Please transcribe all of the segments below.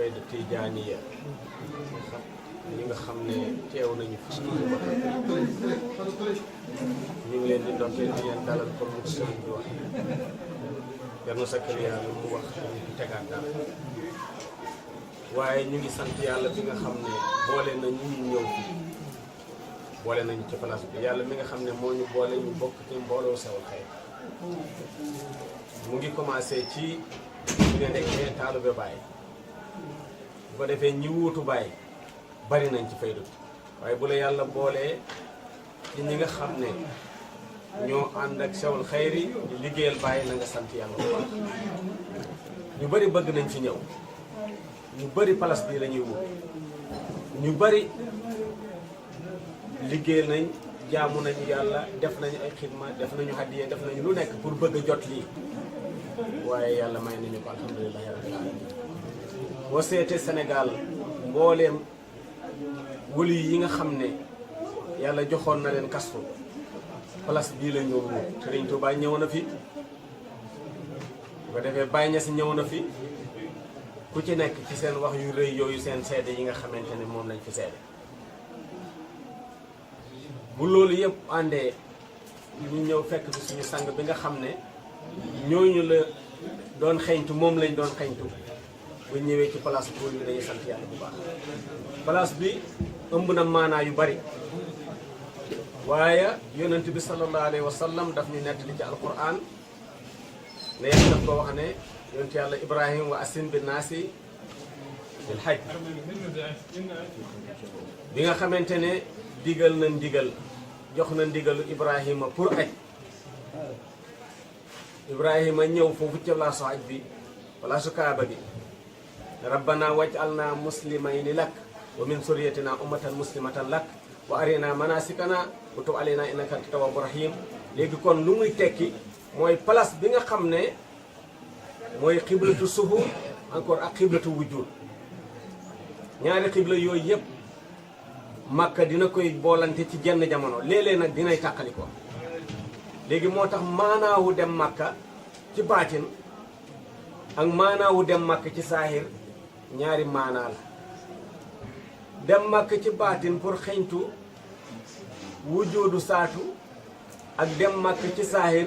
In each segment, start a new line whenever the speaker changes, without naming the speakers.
fayda tijaaniya ñi nga xam ne teew nañu fi ci ñu ngi leen di ndokkeel di leen dalal comme ni sëriñ bi wax Thierno Zakaria lu mu wax ñu ngi tegaat daal waaye ñu ngi sant yàlla bi nga xam ne boole na ñu ñëw fi boole nañu ci place bi yàlla mi nga xam ne moo ñu boole ñu bokk ci mbooloo Sewal Xayr mu ngi commencé ci bi nga nekkee Taalube Baay bu ko defee ñi wuutu Baay bari nañ ci faydu waaye bu la yàlla boolee ci ñi nga xam ne ñoo ànd ak Sewal Xayr di liggéeyal Baay na nga sant yàlla bu baax ñu bari bëgg nañ fi ñëw ñu bari place bii la ñuy wut ñu bari liggéey nañ jaamu nañu yàlla def nañu ay xidma def nañu hadiya def nañu lu nekk pour bëgg a jot lii waaye yàlla may nañu ko alhamdulilahi rabbil alamin boo seetee Sénégal mbooleem wëli yi nga xam ne yàlla joxoon na leen kasfu place bii la ñëw Sëriñ Tuubaa ñëw na fi bu ko defee Baay Ñas ñëw na fi ku ci nekk ci seen wax yu rëy yooyu seen seede yi nga xamante ne moom lañ fi seede bu loolu yëpp àndee ñu ñëw fekk fi suñu sang bi nga xam ne ñooñu la doon xeeñtu moom lañ doon xeeñtu bu ñëwee ci place pour ñu dañuy sant yàlla bu baax place bi ëmb na maanaa yu bari waaye yonent bi sallallahu alayhi wa sallam daf ñu nettali ci alquran ne yàlla daf ko wax ne yonent yàlla Ibrahim wa asin bi naasi bil hajj bi nga xamante ne digal na ndigal jox na ndigalu Ibrahima pour aj Ibrahima ñëw foofu ci palaasu aj bi palaasu Kaaba gi rabbana waj'alna muslimayni lak wa min suryatina ummatan muslimatan lak wa arina manasikana wa tub alayna innaka anta tawwabur rahim léegi kon lu muy tekki mooy place bi nga xam ne mooy xiblatu suhur encore ak xiblatu wujud ñaari xibla yooyu yëpp Makka dina koy boolante ci jenn jamono léeg-léeg nag dinay tàqali ko léegi moo tax maanaawu dem Makka ci baatin ak maanaawu dem Makka ci saahir ñaari maanaa la dem Makka ci baatin pour xeñtu wujudu saatu ak dem Makka ci saahir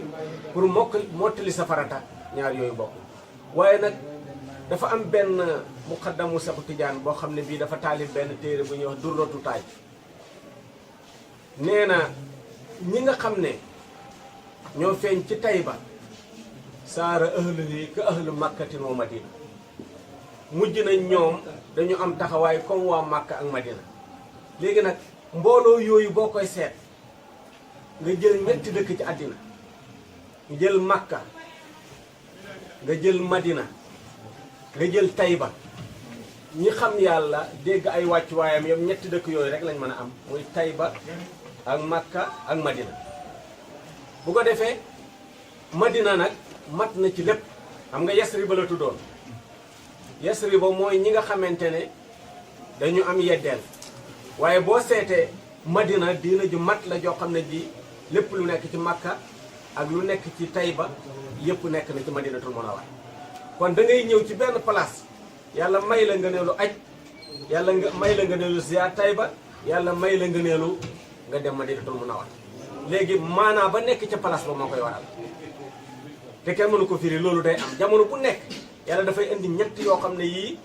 pour mottali sa farata ñaar yooyu bokk waaye nag dafa am benn muqaddamu Seexu Tijaan boo xam ne bii dafa taalif benn téere bu ñuy wax Durratu Taaj nee na ñi nga xam ne ñoo feeñ ci Tayba saara ahluhi ka ahlu makkatin wa madina mujj nañ ñoom dañu am taxawaay comme waa Makka ak Madina léegi nag mbooloo yooyu boo koy seet nga jël ñetti dëkk ci àddina nga jël Makka nga jël Madina nga jël Tayba ñi xam yàlla dégg ay wàccuwaayam yam ñetti dëkk yooyu rek lañ mën a am muy Tayba ak Makka ak Madina bu ko defee Madina nag mat na ci lépp xam nga Yasriba la tuddoon Yasriba mooy ñi nga xamante ne dañu am yeddeel waaye boo seetee Madina diina ju mat la joo xam ne ji lépp lu nekk ci Makka ak lu nekk ci Tayba yëpp nekk na ci Madinatul Munawwara kon da ngay ñëw ci benn place yàlla may la nga neelu aj yàlla nga may la nga neelu ziyaar Tayba yàlla may la nga neelu nga dem Madinatul Munawwara léegi maanaa ba nekk ca place ba moo koy waral te kenn mënu ko firi loolu day am jamono bu nekk yàlla dafay indi ñett yoo xam ne yii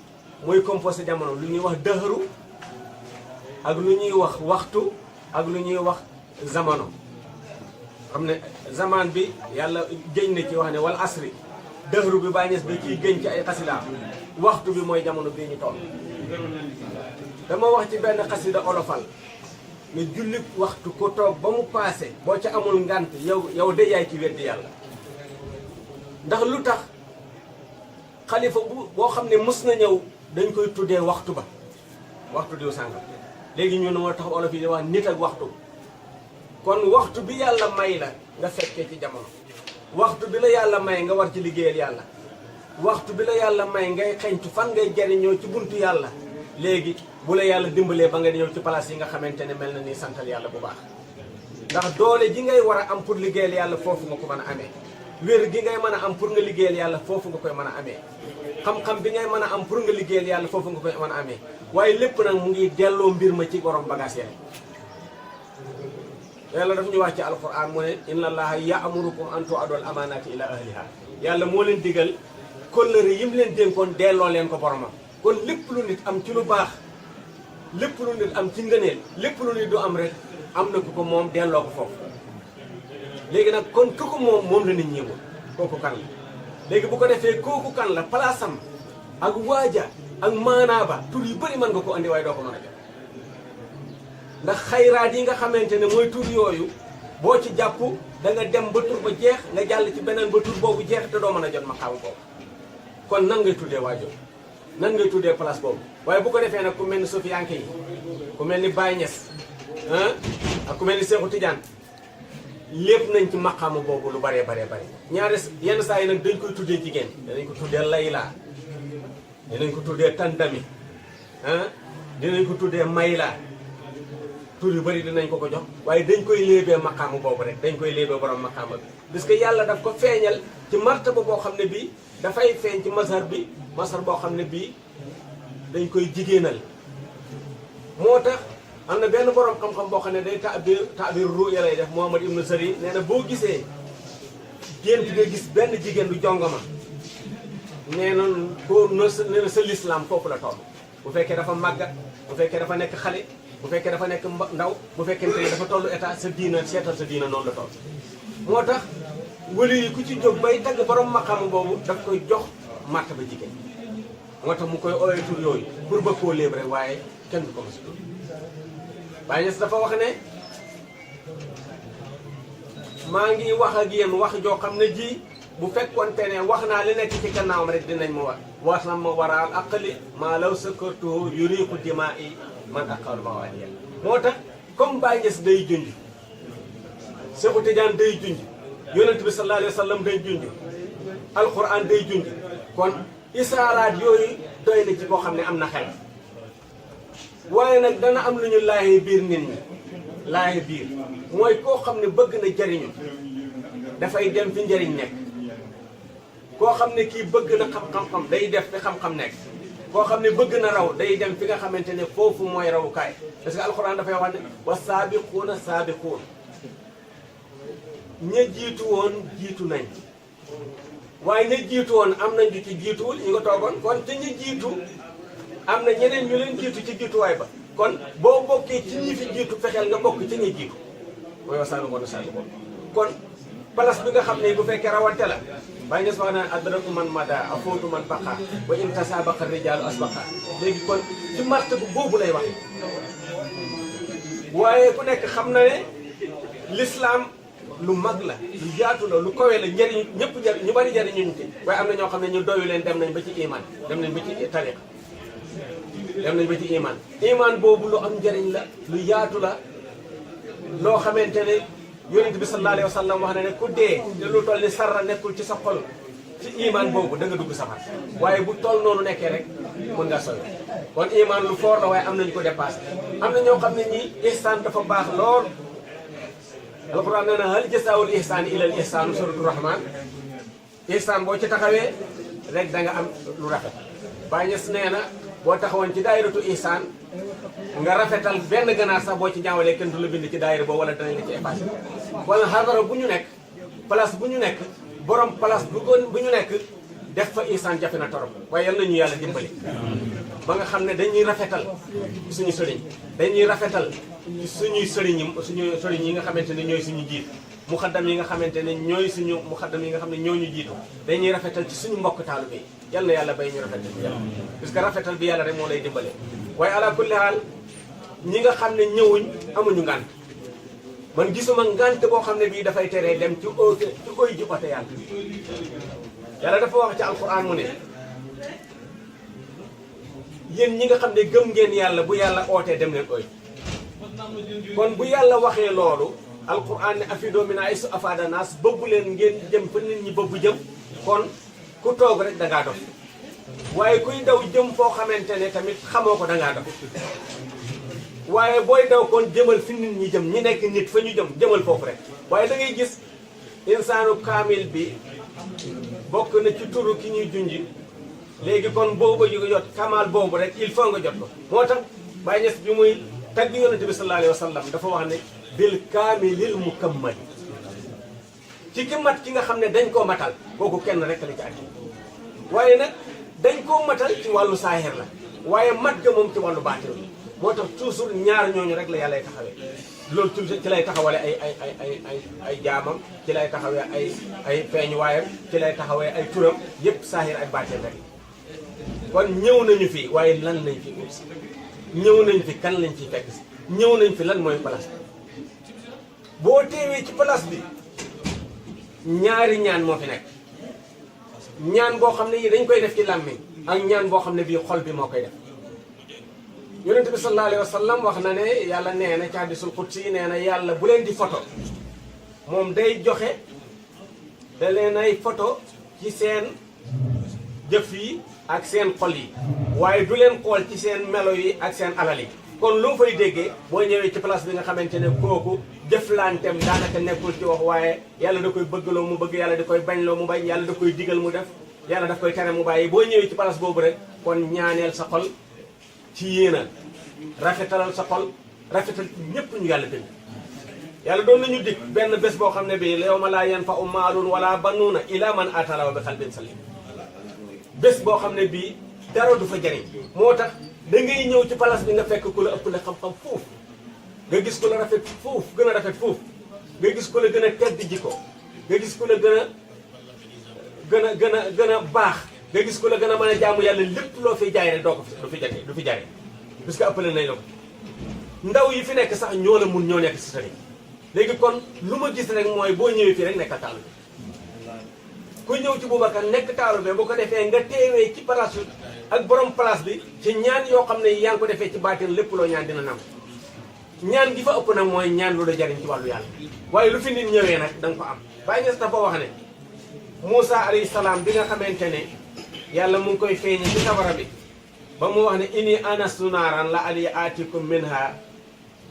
mooy composé jamono lu ñuy wax dëhëru ak lu ñuy wax waxtu ak lu ñuy wax zamano xam ne zaman bi yàlla géñ na ci wax ne wal asri dëhëru bi bàññees bi ciy géñ ci ay xasidaam waxtu bi mooy jamono bii ñu toll dama wax ci benn xasida olofal ne jullit waxtu ko toog ba mu paase boo ca amul ngant yow de yaay ci weddi yàlla ndax lu tax xalifa boo xam ne mës na ñëw dañ koy tuddee waxtu ba waxtu diw sàngam léegi ñu ne moo tax olof yi di wax nit ak waxtu kon waxtu bi yàlla may la nga fekkee ci jamono waxtu bi la yàlla may nga war ci liggéeyal yàlla waxtu bi la yàlla may ngay xeñtu fan ngay jariñoo ci buntu yàlla léegi bu la yàlla dimbalee ba nga ñëw ci place yi nga xamante ne mel na ni santal yàlla bu baax ndax doole ji ngay war a am pour liggéeyal yàlla foofu nga ko mën a amee wér gi ngay mën a am pour nga liggéeyal yàlla foofu nga koy mën a amee xam-xam bi ngay mën a am pour nga liggéeyal yàlla foofu nga koy mën a amee waaye lépp nag mu ngi delloo mbir ma ci borom bagage yàlla daf ñu wax ci alquran mu ne inna allaha ya'murukum an tu'adul amanati ila ahliha yàlla moo leen digal kóllëre yi mu leen dénkoon delloo leen ko boromam kon lépp lu nit am ci lu baax lépp lu nit am ci ngëneel lépp lu nit du am rek am na ku ko moom delloo ko foofu léegi nag kon ku ko moom la nit ñi wut kooku kan la léegi bu ko defee kooku kan la palaasam ak waaja ak maanaaba tur yu bëri mën nga ko andi waaye doo ko mën a jot ndax xayraat yi nga xamante ne mooy tur yooyu boo ci jàpp da nga dem ba tur ba jeex nga jàll ci beneen ba tur boobu jeex te doo mën a jot maqaam boobu kon nan ngay tuddee waajo nan ngay tuddee place boobu waaye bu ko defee nag ku mel ni Sofiyanke yi ku mel ni Baye Niass ak ku mel ni Seexu Tijaan lépp nañ ci maqaamu boobu lu baree bare ñaari yenn saa yi nag dañ koy tuddee jigéen danañ ko tuddee Layla dinañ ko tuddee Tandami dinañ ko tuddee Mayla tur yu bëri dinañ ko jox waaye dañ koy léebee maqaamu boobu rek dañ koy léebee borom maqaama bi parce que yàlla daf ko feeñal ci martaba boo xam ne bii dafay feeñ ci masar boo xam ne bii dañ koy jigéenal moo tax am na benn borom xam-xam boo xam ne day taabir ruya lay def Muhammad ibnu Sari nee na boo gisee gént nga gis benn jigéen du jongama nee na boo nee na sa lislaam foofu la toll bu fekkee dafa màggat bu fekkee dafa nekk xale bu fekkee dafa nekk ndaw bu fekkente ne dafa tollu état sa diina seetal sa diina noonu la toll moo tax wali yi ku ci jóg bay tagg borom maqaam boobu daf koy jox martaba jigéen moo tax mu koy ooyee tur yooyu pour bëgg koo léeb rek waaye kenn du ko mos a tur Baye Niass dafa wax ne maa ngi wax ak yéen wax joo xam ne ji bu fekkoonte ne wax naa li nekk ci gannaawam rek dinañ ma wax na ma waraal aqali maa law sakartuhu yuriqu dimaa'i man aqal ma waa yàlla moo tax comme Baye Niass day junj Seexu Tijaan day junj yonent bi sallallahu alayhi wa sallam day junj alquran day junj kon isaaraat yooyu doy na ci koo xam ne am na xel waaye nag dana am lu ñu laaye biir nit ñi laaye biir mooy koo xam ne bëgg na jariñu dafay dem fi njariñ nekk koo xam ne kii bëgg na xam-xam day def fi xam-xam nekk koo xam ne bëgg na raw day dem fi nga xamante ne foofu mooy rawukaay parce que alxuraan dafay wax ne wa saabiquuna saabiquun ña jiitu woon jiitu nañ waaye ña jiitu woon am nañ ñu ci jiituwul ñu nga toogoon kon te ña jiitu am na ñeneen ñu leen jiitu ci jiituwaay ba kon boo bokkee ci ñi fi jiitu fexeel nga bokk ci ñi jiitu mooy wa saabiquuna saabiquun kon place bi nga xam ne bu fekkee rawante la Baye Niass wax naa adraku man mada afootu man baqa wa in tasaabaqa rijaalu asbaqa léegi kon ci martaba boobu lay wax waaye ku nekk xam na ne l'islam lu mag la lu yaatu la lu kawe la njëriñ ñëpp njëriñ ñu bari njëriñuñu ci waaye am na ñoo xam ne ñu doyu leen dem nañ ba ci iman dem nañ ba ci tariqa dem nañ ba ci iman boobu lu am njëriñ la lu yaatu la loo xamante ne yonent bi sallallahu alayhi wa sallam wax na ne ku dee te lu toll ni sarra nekkul ci sa xol ci iman boobu da nga dugg safar waaye bu toll noonu nekkee rek mën nga sori kon iman lu fort la waaye am nañu ko dépassé am na ñoo xam ne ñii ihsaan dafa baax lool alquran nee na hal jasaawul ihsaani ilal ihsaanu suratu rahman ihsaan boo ci taxawee rek da nga am lu rafet Baye Niass nee na boo taxawoon ci daayiratu ihsaan nga rafetal benn ganaar sax boo ci ñaawalee kenn du la bind ci daayira boobu wala danañ la ci effacé wala xadara bu ñu nekk place bu ñu nekk borom place bu ñu nekk def fa ihsaan jafe na torop waaye yal nañu yàlla dimbali ba nga xam ne dañuy rafetal suñu sëriñ dañuy rafetal suñuy sëriñ yi nga xamante ne ñooy suñu jiit muxaddam yi nga xamante ne ñooy suñu muxaddam yi nga xam ne ñoo ñu jiitu dañuy rafetal ci suñu mbokk taalibe yi yal na yàlla bay ñu rafetal bi yàlla parce que rafetal bi yàlla rek moo lay dimbale waaye ala kulli haal ñi nga xam ne ñëwuñ amuñu ngànt man gisuma ngànt boo xam ne bii dafay teree dem ci oy ji ote yàlla yàlla dafa wax ci alquran mu ne yéen ñi nga xam ne gëm ngeen yàlla bu yàlla ootee dem leen oy kon bu yàlla waxee loolu alquran ne afido min haysu afada nas bëbbu leen ngeen jëm fa nit ñi bëbbu jëm kon ku toog rek dangaa dof waaye kuy daw jëm foo xamante ne tamit xamoo ko dangaa dof waaye booy daw kon jëmal fi nit ñi jëm ñi nekk nit fa ñu jëmal foofu rek waaye da ngay gis insaanu kaamil bi bokk na ci turu ki ñuy junji léegi kon boobu yu jot kamal boobu rek il faut nga jot ko moo tax Baye Niass bi muy tagg yonente bi sallallahu alayhi wa sallam dafa wax ne bil kaamilil mukammali ci ki mat ki nga xam ne dañ koo matal kooku kenn rek la ci àddi waaye nag dañ koo matal ci wàllu saahir la waaye mat ga moom ci wàllu baatin la moo tax toujours ñaar ñooñu rek la yàlla taxawee loolu ci lay taxawale ay jaamam ci lay taxawee ay feeñuwaayam ci lay taxawee ay turam yépp saahir ak baatin rek kon ñëw nañu fi waaye lan lañ fi ut si ñëw nañ fi kan lañ ciy fekk si ñëw nañ fi lan mooy place bi boo teewee ci place bi ñaari ñaan moo fi nekk ñaan boo xam ne yi dañ koy def ci làmmiñ ak ñaan boo xam ne bii xol bi moo koy def yonent bi sallallahu alayhi wa sallam wax na ne yàlla nee na ci hadisul qudsi nee na yàlla bu leen di photo moom day joxe da leen ay photo ci seen jëf yi ak seen xol yi waaye du leen xool ci seen melo yi ak seen alal yi kon lu mu fay déggee boo ñëwee ci place bi nga xamante ne kooku jëflanteem daanaka nekkul ci wax waaye yàlla da koy bëggloo mu bëgg yàlla da koy bañloo mu bañ yàlla da koy digal mu def yàlla daf koy tere mu bàyyi boo ñëwee ci place boobu rek kon ñaaneel sa xol ci yéena rafetalal sa xol rafetal ñépp ñu yàlla bind yàlla doon nañu dig benn bés boo xam ne bii yawma laa yanfa'u maalun wala banuuna illa man ataa Allaaha bi qalbin saliim bés boo xam ne bii dara du fa jariñ moo tax da ngay ñëw ci place bi nga fekk ku la ëpp la xam-xam foofu nga gis ku la rafet foofu gën a rafet foofu nga gis ku la gën a tedd jikko nga gis ku la gën a baax nga gis ku la gën a mën a jaamu yàlla lépp loo fiy jaay rek doo ko du fi jate du fi jare parce que ëppale nañ la ko ndaw yi fi nekk sax ñoo la mun ñoo nekk si tani léegi kon lu ma gis rek mooy boo ñëwee fii rek nekkal taalu bi ku ñëw ci Boubacar nekk taalu bi boo ko defee nga teewee ci place ak borom place bi ci ñaan yoo xam ne yaa ngi ko defee ci baatin lépp loo ñaan dina nam ñaan gi fa ëpp nag mooy ñaan lu la jariñ ci wàllu yàlla waaye lu fi nit ñëwee nag da nga ko am Baye Niass dafa wax ne Moussa alayhi salaam bi nga xamante ne yàlla mu ngi koy feeñe ci safara bi ba mu wax ne ini anastu naaran la ali aatikum minha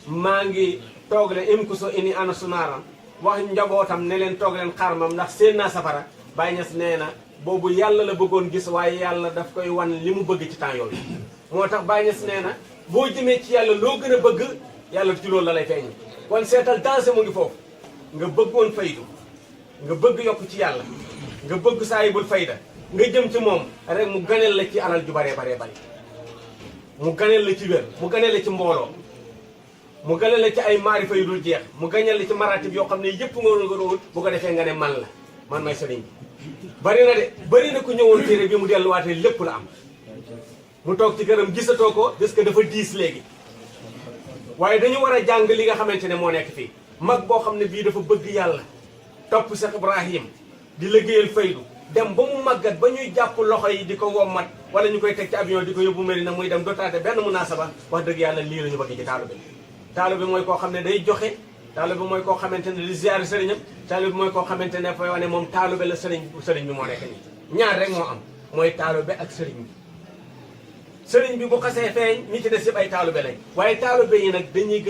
maa ngi toog leen imkuso ini anastu naaran wax njabootam ne leen toog leen xarmam ndax seen naa safara Baye Niass nee na boobu yàlla la bëggoon gis waaye yàlla daf koy wan li mu bëgg ci temps yooyu moo tax Baye Niass nee na boo jëmee ci yàlla loo gën a bëgg yàlla ci loolu la lay feeñ kon seetal dansé mu ngi foofu nga bëggoon faydu nga bëgg yokk ci yàlla nga bëgg saayibul fayda nga jëm ci moom rek mu ganeel la ci alal ju baree bari mu ganeel la ci wér mu ganeel la ci mbooloo mu ganeel la ci ay maarifa yu dul jeex mu ganeel la ci maratib yoo xam ne yëpp nga wut bu ko defee nga ne man la man may sëriñ bi bari na de bari na ku ñëwoon téere bi mu delluwaatee lépp la am mu toog ci këram gisatoo ko parce que dafa diis léegi waaye dañu war a jàng li nga xamante ne moo nekk fii mag boo xam ne bii dafa bëgg yàlla topp Cheikh Ibrahim di liggéeyal faydu dem ba mu màggat ba ñuy jàpp loxo yi di ko wommat wala ñu koy teg ci avion di ko yóbbu Medina muy dem dootaate benn munaasaba wax dëgg yàlla lii la ñu bëgg ci taalu bi mooy koo xam ne day joxe taalu bi mooy koo xamante ne di ziyaare sëriñam taalu bi mooy koo xamante ne fay wane moom taalu bi la sëriñ bi moo nekk nii ñaar rek moo am mooy taalu bi ak sëriñ bi bu xasee feeñ ñi ci des yëpp ay taalu bi lañ waaye taalu bi yi nag dañuy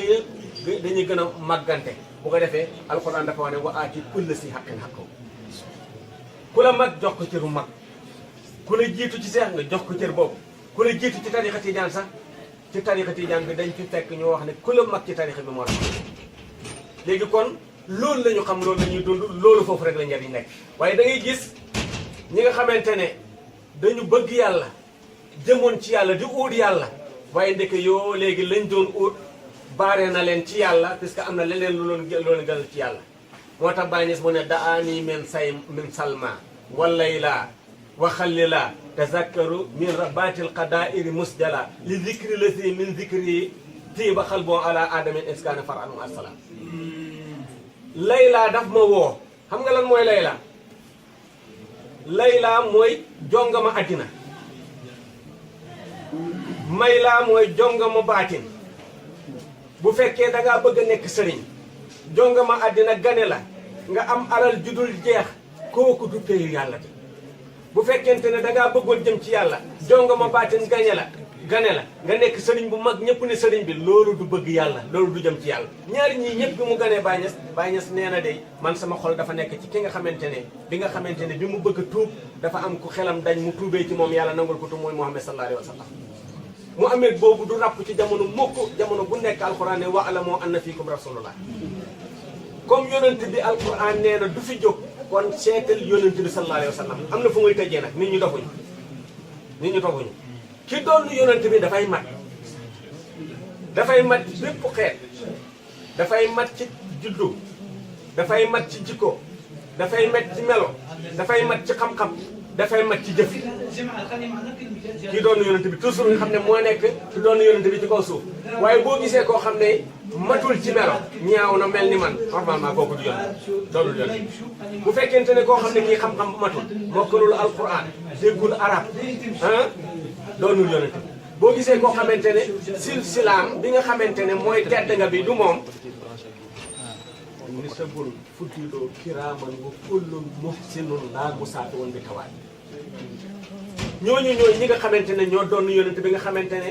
gën a màggante bu ko defee alxuraan dafa wax ne wa aati kulla si xaqin xaqahu ku la mag jox ko cëru mag ku la jiitu ci seex nga jox ko cër boobu ku la jiitu ci tarixa tijaan sax ci tarixa tijaan bi dañ fi fekk ñu wax ne ku la mag ci tarixa bi moo la léegi kon loolu la ñu xam loolu la ñuy dund loolu foofu rek la njariñ nekk waaye da ngay gis ñi nga xamante ne dañu bëgg yàlla jëmoon ci yàlla di uut yàlla waaye ndeke yoo léegi lañ doon uut baare na leen ci yàlla puisque am na leneen lu loon gënal ci yàlla moo tax Baye Niass mu ne daani min salma wallayla wa xallila tazakkaru min rabatil qadairi musjala li zikri lasi min zikri tiiba xalbon ala adamin iskana far anum assalam layla daf ma woo xam nga lan mooy layla mooy jongama addina may laa mooy jongama baatin bu fekkee dangaa bëgg a nekk sëriñ jongama àddina gane la nga am alal judul jeex kooku du péyu yàlla bi bu fekkente ne dangaa bëggoon jëm ci yàlla jongama baatin gañe la gane la nga nekk sëriñ bu mag ñëpp ne sëriñ bi loolu du bëgg yàlla loolu du jëm ci yàlla ñaari ñii ñëpp bi mu ganee Baye Niass nee na de man sama xol dafa nekk ci ki nga xamante ne bi mu bëgg a tuub dafa am ku xelam dañ mu tuubee ci moom yàlla nangul ko tu mooy Muhammad sallallahu alayhi wa sallam mu amee boobu du ràpp ci jamono mukk jamono bu nekk alquran ne wa'lamu anna fiikum rasulullah comme yonent bi alquran nee na du fi jóg kon seetal yonent bi sallallahu alayhi wa sallam am na fu muy tëjee nag nit ñi dofuñu ki doon yonent bi dafay mat bépp xeet dafay mat ci juddu dafay mat ci jikko dafay mat ci melo dafay mat ci xam-xam dafay mat ci jëf ki doon yonent bi toujours nga xam ne moo nekk ki doon yonent bi ci kaw suuf waaye boo gisee koo xam ne matul ci melo ñaaw na mel ni man normalement kooku du doonul yonent bu fekkente ne koo xam ne kii xam-xam bu matul mokkalul alquran déggul arab doonul yonent boo gisee koo xamante ne silsilaam bi nga xamante ne mooy tedd nga bi du moom ni sabul fuddiloo kiraaman wa kullun muhsinun laa musaati woon bi tawaay ñooñu ñooy ñi nga xamante ne ñoo doon yonent bi nga xamante ne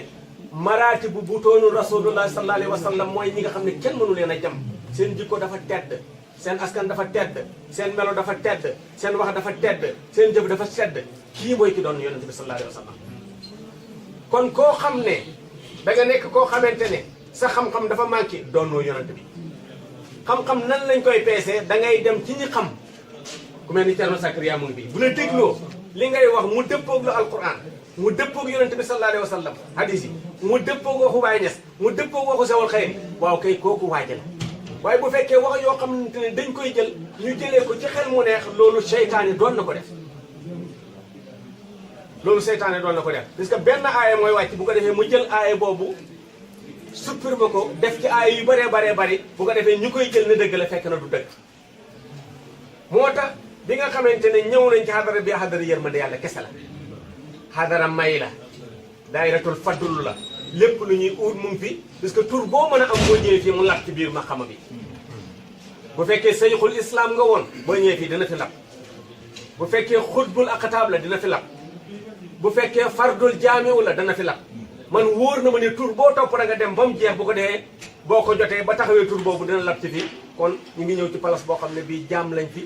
maraati bu toonu rasulullah sallallahu alayhi wa sallam mooy ñi nga xam ne kenn mënu leen a jam seen jikko dafa tedd seen askan dafa tedd seen melo dafa tedd seen wax dafa tedd seen jëf dafa tedd kii mooy ki doon yonent bi sallallahu alayhi wa sallam kon koo xam ne da nga nekk koo xamante ne sa xam-xam dafa manqué doonoo yonent bi xam-xam nan lañ koy peesee da ngay dem ci ñi xam ku mel ni Thierno Sakariya mu ngi bii bu la dégloo li ngay wax mu dëppoog lu alquran mu dëppoog yonent bi sallallahu alayhi wa sallam hadis yi mu dëppoog waxu Baye Niass mu dëppoog waxu Sewal Xayri waaw kay kooku waaja la waaye bu fekkee wax yoo xamante ne dañ koy jël ñu jëlee ko ci xel mu neex loolu seytaane doon na ko def parce que benn aaya mooy wàcc bu ko defee mu jël aaya boobu supprimer ko def ci aaya yu bëree bëri bu ko defee ñu koy jël ne dëgg la fekk na du dëgg moo tax bi nga xamante ne ñëw nañ ci xadara bi xadara yërmande yàlla kese la xadara may la daayiratul fadlu la lépp lu ñuy uut mu ngi fi parce que tur boo mën a am boo ñëwee fii mu lab ci biir maqama bi bu fekkee sayxul islam nga woon boo ñëwee fii dina fi lab bu fekkee xutbul aqtaab la dina fi lab bu fekkee fardul jaamiu la dana fi lab man wóor na ma ne tur boo topp da nga dem ba mu jeex bu ko dee boo ko jotee ba taxawee tur boobu dina lab ci fii kon ñu ngi ñëw ci place boo xam ne bii jaam lañ fi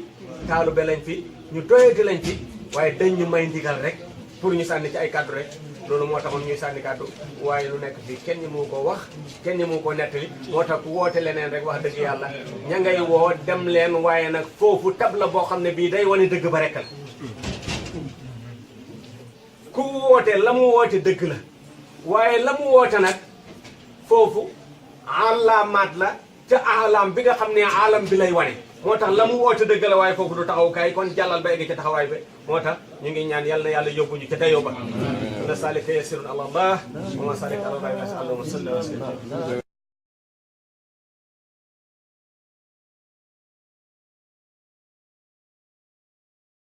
taalube lañ fi ñu doyadi lañ fi waaye dañ ñu may ndigal rek pour ñu sànni ci ay kàddu rek loolu moo taxoon ñuy sànni kàddu waaye lu nekk fii kenn ñi mu ko wax kenn ñi mu ko nettali moo tax ku woote leneen rek wax dëgg yàlla ña ngay woo dem leen waaye nag foofu tab la boo xam ne bii day wane dëgg ba rek la ku woote la mu woote dëgg la waaye la mu woote nag foofu alaamaat la ca alam bi nga xam ne alam bi lay wane moo tax la mu woote dëgg la waaye foofu du taxawukaay kon jàllal ba egg ca taxawaay bi moo tax ñu ngi ñaan yàlla na yàlla yóbbu ñu ca dayoo ba na salika yasirun ala allah wa ma salika ala allah wa sallam